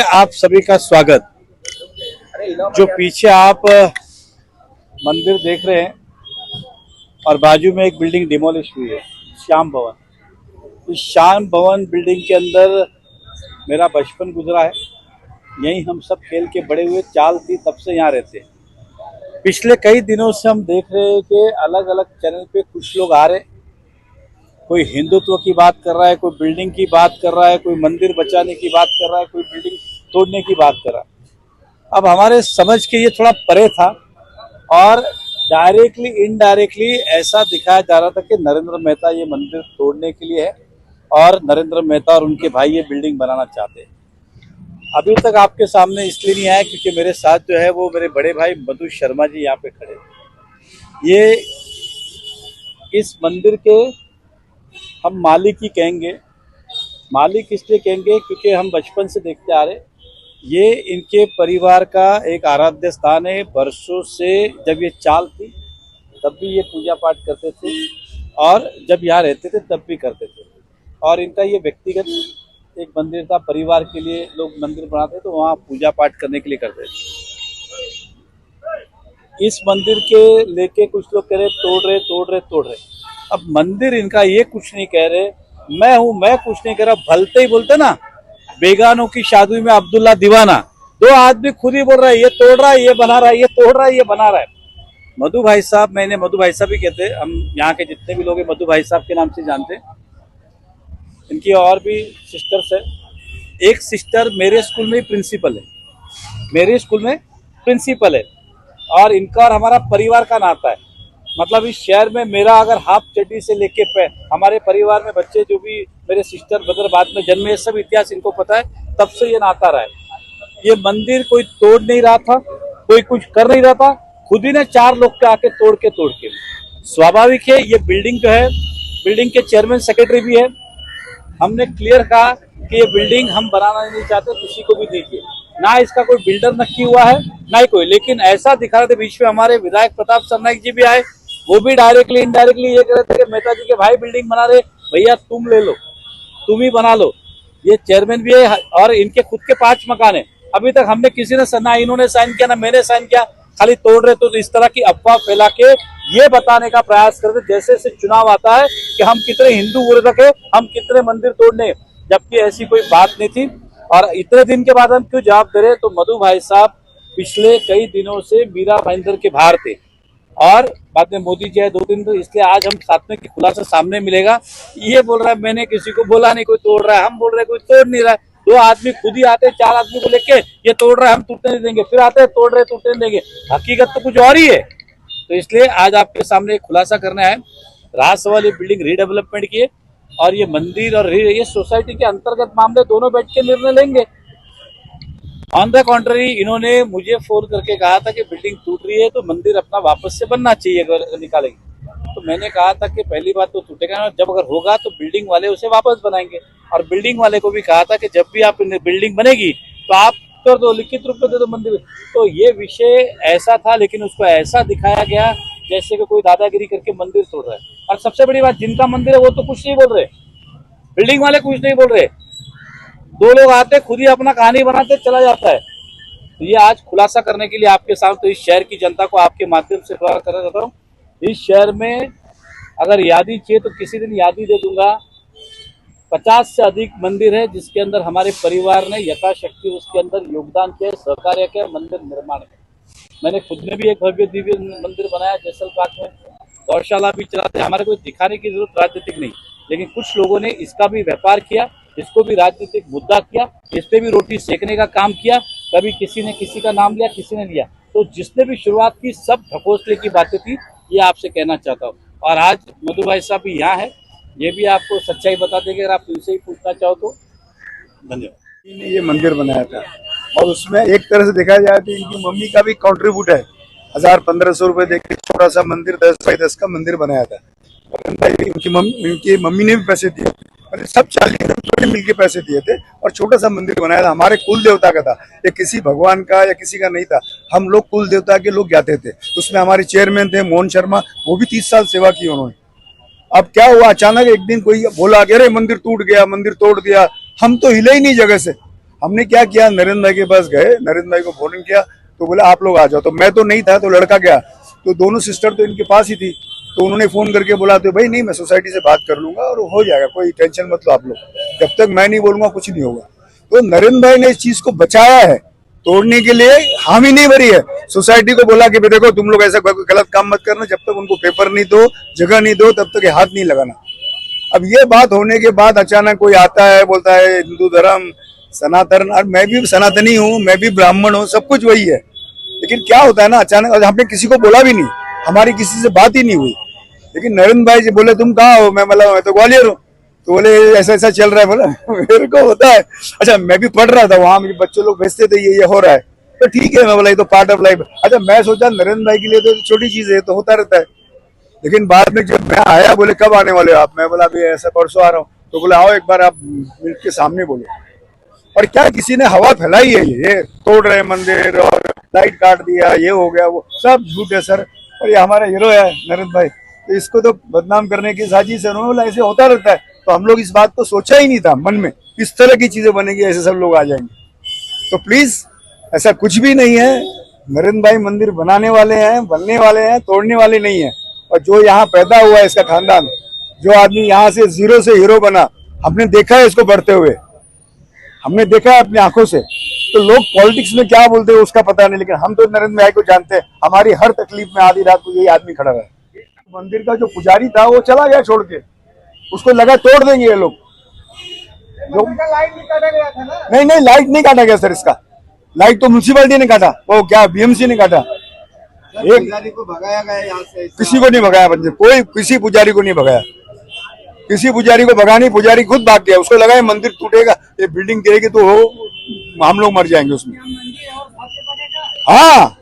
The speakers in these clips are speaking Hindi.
आप सभी का स्वागत। जो पीछे आप मंदिर देख रहे हैं और बाजू में एक बिल्डिंग डिमोलिश हुई है, श्याम भवन। इस श्याम भवन बिल्डिंग के अंदर मेरा बचपन गुजरा है। यहीं हम सब खेल के बड़े हुए, चाल थी तब से यहाँ रहते हैं। पिछले कई दिनों से हम देख रहे हैं कि अलग अलग चैनल पे कुछ लोग आ रहे, कोई हिंदुत्व की बात कर रहा है, कोई बिल्डिंग की बात कर रहा है, कोई मंदिर बचाने की बात कर रहा है, कोई बिल्डिंग तोड़ने की बात कर रहा है। अब हमारे समझ के ये थोड़ा परे था और डायरेक्टली इनडायरेक्टली ऐसा दिखाया जा रहा था कि नरेंद्र मेहता ये मंदिर तोड़ने के लिए है और नरेंद्र मेहता और उनके भाई ये बिल्डिंग बनाना चाहते हैं। अभी तक आपके सामने इसलिए नहीं आया क्योंकि मेरे साथ जो है वो मेरे बड़े भाई मधु शर्मा जी यहाँ पे खड़े। ये इस मंदिर के हम मालिक ही कहेंगे। मालिक इसलिए कहेंगे क्योंकि हम बचपन से देखते आ रहे, ये इनके परिवार का एक आराध्य स्थान है। वर्षों से जब ये चाल थी तब भी ये पूजा पाठ करते थे और जब यहाँ रहते थे तब भी करते थे। और इनका ये व्यक्तिगत एक मंदिर था, परिवार के लिए लोग मंदिर बनाते तो वहाँ पूजा पाठ करने के लिए करते थे। इस मंदिर के लेके कुछ लोग कह रहे तोड़ रहे। अब मंदिर इनका ये कुछ नहीं कह रहे, मैं कुछ नहीं कह रहा। भलते ही बोलते ना, बेगानों की शादी में अब्दुल्ला दीवाना। दो आदमी खुद ही बोल रहा है ये तोड़ रहा है, ये बना रहा है, ये तोड़ रहा है, ये बना रहा है। मधु भाई साहब, मैंने मधु भाई साहब ही कहते हैं, हम यहाँ के जितने भी लोग हैं मधु भाई साहब के नाम से जानते हैं। इनकी और भी सिस्टर्स है। एक सिस्टर मेरे स्कूल में प्रिंसिपल है, और इनका और हमारा परिवार का नाता है। मतलब इस शहर में मेरा अगर हाफ चड्डी से लेके हमारे परिवार में बच्चे जो भी मेरे सिस्टर ब्रदर बाद में जन्मे, सब इतिहास इनको पता है, तब से ये नाता रहा है। ये मंदिर कोई तोड़ नहीं रहा था, कोई कुछ कर नहीं रहा था, खुद ही ने 4 लोग के आके तोड़ के स्वाभाविक है। ये बिल्डिंग जो है, बिल्डिंग के चेयरमैन सेक्रेटरी भी है। हमने क्लियर कहा कि ये बिल्डिंग हम बनाना नहीं चाहते, किसी को भी दीजिए। ना इसका कोई बिल्डर नक्की हुआ है, ना ही कोई। लेकिन ऐसा दिखा रहे थे, बीच में हमारे विधायक प्रताप सरनाईक जी भी आए, वो भी डायरेक्टली इनडायरेक्टली ये कह रहे थे कि मेहता जी के भाई बिल्डिंग बना रहे, भैया तुम ले लो, तुम ही बना लो। ये चेयरमैन भी है और इनके खुद के 5 मकान है। अभी तक हमने किसी ने ना इन्होंने साइन किया ना मैंने साइन किया, खाली तोड़ रहे। तो इस तरह की अफवाह फैला के ये बताने का प्रयास करते जैसे से चुनाव आता है कि हम कितने हिंदू वर्धक है, हम कितने मंदिर तोड़ने, जबकि ऐसी कोई बात नहीं थी। और इतने दिन के बाद हम क्यों जवाब दे रहे? तो मधु भाई साहब पिछले कई दिनों से मीरा भाईंदर के बाहर थे और बाद में मोदी जी आए 2 दिन, तो इसलिए आज हम साथ में खुलासा सामने मिलेगा। ये बोल रहा है मैंने किसी को बोला नहीं कोई तोड़ रहा है, हम बोल रहे कोई तोड़ नहीं रहा है। 2 आदमी खुद ही आते, 4 आदमी को लेके ये तोड़ रहा है, हम टूटने नहीं देंगे, फिर आते तोड़ रहे टूटने नहीं देंगे। हकीकत तो कुछ और ही है। तो इसलिए आज आपके सामने एक खुलासा करना है। राजसभा ये बिल्डिंग रीडेवलपमेंट की है और ये मंदिर और ये सोसाइटी के अंतर्गत मामले दोनों बैठ के निर्णय लेंगे। ऑन द कॉन्ट्ररी इन्होंने मुझे फोन करके कहा था कि बिल्डिंग टूट रही है तो मंदिर अपना वापस से बनना चाहिए, अगर निकालेंगे। तो मैंने कहा था कि पहली बात तो टूटेगा, जब अगर होगा तो बिल्डिंग वाले उसे वापस बनाएंगे। और बिल्डिंग वाले को भी कहा था कि जब भी आप बिल्डिंग बनेगी तो आप कर दो, लिखित रूप में दे दो मंदिर। तो ये विषय ऐसा था, लेकिन उसको ऐसा दिखाया गया जैसे कि कोई दादागिरी करके मंदिर तोड़ रहा है। और सबसे बड़ी बात, जिनका मंदिर है वो तो कुछ नहीं बोल रहे, बिल्डिंग वाले कुछ नहीं बोल रहे। 2 लोग आते खुद ही अपना कहानी बनाते चला जाता है। तो ये आज खुलासा करने के लिए आपके साथ, तो इस शहर की जनता को आपके माध्यम से खुलासा करना चाहता हूँ। इस शहर में अगर यादी चाहिए तो किसी दिन यादी दे दूंगा। 50 से अधिक मंदिर है जिसके अंदर हमारे परिवार ने यथाशक्ति उसके अंदर योगदान किया, सहकार्य किया, मंदिर निर्माण किया। मैंने खुद में भी एक भव्य दिव्य मंदिर बनाया जैसल पार्क में, गौशाला भी चलाते। हमारे को दिखाने की जरूरत राजनीतिक नहीं, लेकिन कुछ लोगों ने इसका भी व्यापार किया, इसको भी राजनीतिक मुद्दा किया, इस पे भी रोटी सेकने का काम किया। कभी किसी ने किसी का नाम लिया, किसी ने लिया। तो जिसने भी शुरुआत की सब ढकोसले की बातें थी, ये आपसे कहना चाहता हूँ। और आज मधु भाई साहब भी यहाँ है, ये भी आपको सच्चाई बता देंगे अगर आप इनसे ही पूछना चाहो तो। धन्यवाद। ये मंदिर बनाया था और उसमें एक तरह से देखा जाए तो इनकी मम्मी का भी कंट्रीब्यूट है। 1000-1500 रुपए देके छोटा सा मंदिर 10x10 का मंदिर बनाया था। इनकी मम्मी ने भी पैसे दिए, सब 40 मिलके पैसे दिए थे और छोटा सा मंदिर बनाया था। हमारे कुल देवता का था, ये किसी भगवान का या किसी का नहीं था। हम लोग कुल देवता के लोग जाते थे। उसमें हमारे चेयरमैन थे मोहन शर्मा, वो भी 30 साल सेवा की उन्होंने। अब क्या हुआ, अचानक एक दिन कोई बोला कि अरे मंदिर टूट गया, मंदिर तोड़ दिया। हम तो हिले ही नहीं जगह से। हमने क्या किया, नरेंद्र भाई के पास गए, नरेंद्र भाई को फोन किया तो बोला आप लोग आ जाओ। तो मैं तो नहीं था, तो लड़का गया, तो दोनों सिस्टर तो इनके पास ही थी, तो उन्होंने फोन करके बोला तो भाई नहीं, मैं सोसाइटी से बात कर लूंगा और हो जाएगा, कोई टेंशन मत लो आप लोग, जब तक मैं नहीं बोलूंगा कुछ नहीं होगा। तो नरेंद्र भाई ने इस चीज को बचाया है, तोड़ने के लिए हामी नहीं भरी है। सोसाइटी को बोला कि देखो तुम लोग ऐसा गलत काम मत करना, जब तक उनको पेपर नहीं दो, जगह नहीं दो, तब तक ये हाथ नहीं लगाना। अब ये बात होने के बाद अचानक कोई आता है, बोलता है हिंदू धर्म सनातन, और मैं भी सनातनी हूँ, मैं भी ब्राह्मण हूँ, सब कुछ वही है। लेकिन क्या होता है ना, अचानक, और हमने किसी को बोला भी नहीं, हमारी किसी से बात ही नहीं हुई। लेकिन नरेंद्र भाई जी बोले तुम कहाँ हो, मैं मतलब मैं तो ग्वालियर हूँ, तो बोले ऐसा ऐसा चल रहा है। बोला मेरे को होता है, अच्छा मैं भी पढ़ रहा था वहां, मुझे बच्चे लोग भेजते थे ये हो रहा है, तो ठीक है, मैं बोला ये तो पार्ट ऑफ लाइफ। अच्छा मैं सोचा नरेंद्र भाई के लिए तो छोटी चीज है, तो होता रहता है। लेकिन बाद में जब मैं आया, बोले कब आने वाले हो आप, मैं बोला अभी ऐसा परसों आ रहा हूँ, तो बोला आओ एक बार आप मिल के सामने बोलो। और क्या किसी ने हवा फैलाई है, ये तोड़ रहे मंदिर और लाइट काट दिया, ये हो गया, वो सब झूठ है सर। और ये हमारा हीरो है नरेंद्र भाई, तो इसको तो बदनाम करने की साजिश है। उन्होंने बोला ऐसे होता रहता है, तो हम लोग इस बात को सोचा ही नहीं था मन में, इस तरह की चीजें बनेगी, ऐसे सब लोग आ जाएंगे। तो प्लीज ऐसा कुछ भी नहीं है, नरेंद्र भाई मंदिर बनाने वाले हैं, बनने वाले हैं, तोड़ने वाले नहीं है। और जो यहाँ पैदा हुआ है इसका खानदान, जो आदमी यहाँ से जीरो से हीरो बना, हमने देखा है इसको बढ़ते हुए, हमने देखा है अपनी आंखों से। तो लोग पॉलिटिक्स में क्या बोलते हैं उसका पता नहीं, लेकिन हम तो नरेंद्र भाई को जानते हैं। हमारी हर तकलीफ में आधी रात को यही आदमी खड़ा है। मंदिर का जो पुजारी था वो चला गया छोड़ के, उसको लगा तोड़ देंगे ये लोग। लाइट नहीं काटा गया था ना? नहीं, लाइट नहीं काटा गया सर, इसका लाइट तो म्यूनसिपालिटी ने काटा, वो क्या बीएमसी ने काटा। एक पुजारी को भगाया गया यहाँ से, किसी को नहीं भगाया, कोई किसी पुजारी को नहीं भगाया, किसी पुजारी को भगा नहीं, पुजारी खुद भाग गया। उसको लगा मंदिर टूटेगा, ये बिल्डिंग गिरेगी तो हम लोग मर जाएंगे उसमें। हाँ,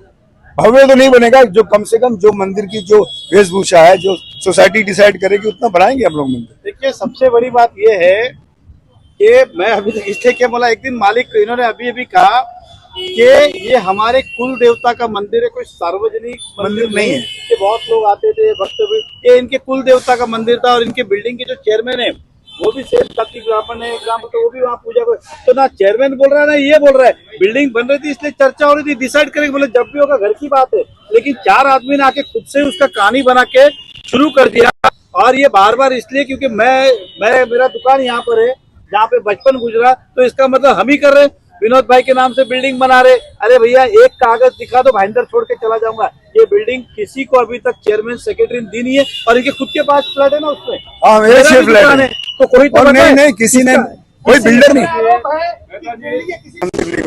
भव्य तो नहीं बनेगा, जो कम से कम जो मंदिर की जो वेशभूषा है, जो सोसाइटी डिसाइड करेगी उतना बनाएंगे हम लोग मंदिर। देखिए सबसे बड़ी बात ये है कि मैं अभी तक इसलिए क्या बोला, एक दिन मालिक इन्होंने अभी कहा कि ये हमारे कुल देवता का मंदिर है, कोई सार्वजनिक मंदिर नहीं है कि बहुत लोग आते थे भक्त भी, ये इनके कुल देवता का मंदिर था। और इनके बिल्डिंग के जो चेयरमैन है वो भी सेठ जाति ब्राह्मण है, ग्राम तो वो भी वहाँ पूजा को, तो ना चेयरमैन बोल रहा है ना ये बोल रहा है। बिल्डिंग बन रही थी इसलिए चर्चा हो रही थी, डिसाइड करेंगे, बोले जब भी होगा घर की बात है। लेकिन 4 आदमी ने आके खुद से उसका कहानी बना के शुरू कर दिया। और ये बार बार इसलिए क्योंकि मेरा दुकान यहाँ पर है जहाँ पे बचपन गुजरा, तो इसका मतलब हम ही कर रहे, विनोद भाई के नाम से बिल्डिंग बना रहे। अरे भैया एक कागज दिखा दो, भाईंदर छोड़ के चला जाऊंगा। ये बिल्डिंग किसी को अभी तक चेयरमैन सेक्रेटरी दी नहीं है, और इनके खुद के पास फ्लैट है ना उसमें। हाँ मेरे से फ्लैट है, तो कोई तो नहीं किसी ने, कोई बिल्डर नहीं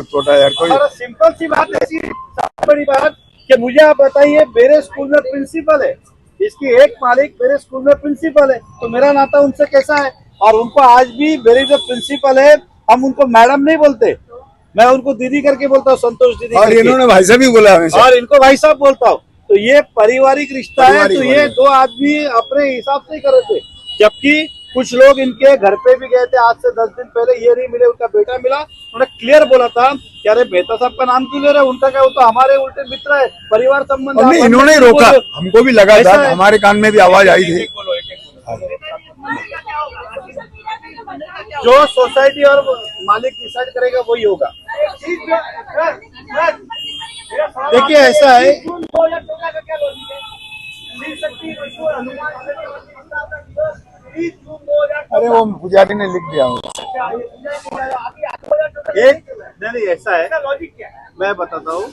छोटा यार कोई। सिंपल सी बात है, बड़ी बात कि मुझे आप बताइए, मेरे स्कूल में प्रिंसिपल है, इसकी एक मालिक मेरे स्कूल में प्रिंसिपल है, तो मेरा नाता उनसे कैसा है। और उनको आज भी मेरी जो प्रिंसिपल है, हम उनको मैडम नहीं बोलते, मैं उनको दीदी करके बोलता हूँ, संतोष दीदी। और इन्होंने भाई साहब भी बोला हमेशा, और इनको भाई साहब बोलता हूँ। तो ये पारिवारिक रिश्ता है। तो ये 2 आदमी अपने हिसाब से ही कर रहे थे, जबकि कुछ लोग इनके घर पे भी गए थे आज से 10 दिन पहले, ये नहीं मिले, उनका बेटा मिला। उन्होंने क्लियर बोला था कि अरे मेहता साहब का नाम क्यों ले रहे, उनका क्या, वो तो हमारे उल्टे मित्र है, परिवार संबंध। इन्होंने रोका, हमको भी लगा था, हमारे कान में भी आवाज आई थी। जो सोसाइटी और मालिक डिसाइड करेगा वही होगा। देखिए ऐसा है, अरे वो पुजारी ने लिख दिया एक नहीं, ऐसा है, मैं बताता हूँ।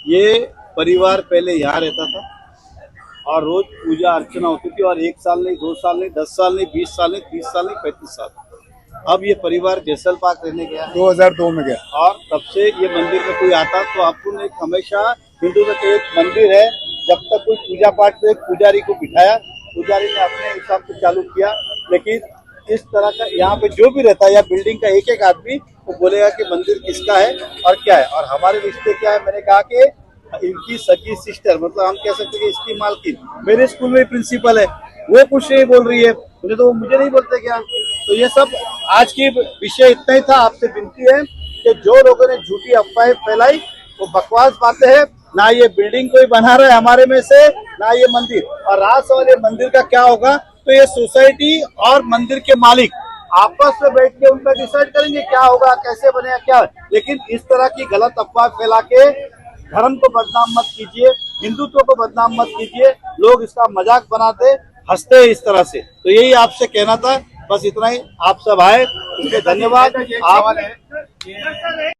ये परिवार पहले यहाँ रहता था और रोज पूजा अर्चना होती थी, और 1 साल नहीं, 2 साल नहीं, 10 साल नहीं, 20 साल नहीं, 30 साल नहीं, 35 साल। अब ये परिवार जैसलपाक रहने गया, 2002 में गया, और तब से ये मंदिर में कोई आता तो आपको एक हमेशा हिंदू का एक मंदिर है, जब तक कोई पूजा पाठ में एक पुजारी को बिठाया, पुजारी ने अपने हिसाब से चालू किया। लेकिन इस तरह का यहाँ पे जो भी रहता है, या बिल्डिंग का एक आदमी वो बोलेगा कि मंदिर किसका है और क्या है। और हमारे रिश्ते क्या है, मैंने कहा कि इनकी सगी सिस्टर, मतलब हम कह सकते हैं इसकी मालकिन मेरे स्कूल में प्रिंसिपल है, वो कुछ नहीं बोल रही है, तो मुझे नहीं बोलते क्या। तो ये सब आज की विषय इतना ही था। आपसे विनती है कि जो लोगों ने झूठी अफवाहें फैलाई वो बकवास बातें हैं, ना ये बिल्डिंग कोई बना रहा है हमारे में से, ना ये मंदिर। और रास वाले मंदिर का क्या होगा, तो ये सोसाइटी और मंदिर के मालिक आपस में बैठ के उनका डिसाइड करेंगे क्या होगा, कैसे बनेगा, क्या। लेकिन इस तरह की गलत अफवाह फैला के धर्म को बदनाम मत कीजिए, हिंदुत्व को बदनाम मत कीजिए। लोग इसका मजाक बनाते, हंसते हैं इस तरह से। तो यही आपसे कहना था, बस इतना ही। आप सब आए, इसके धन्यवाद। आप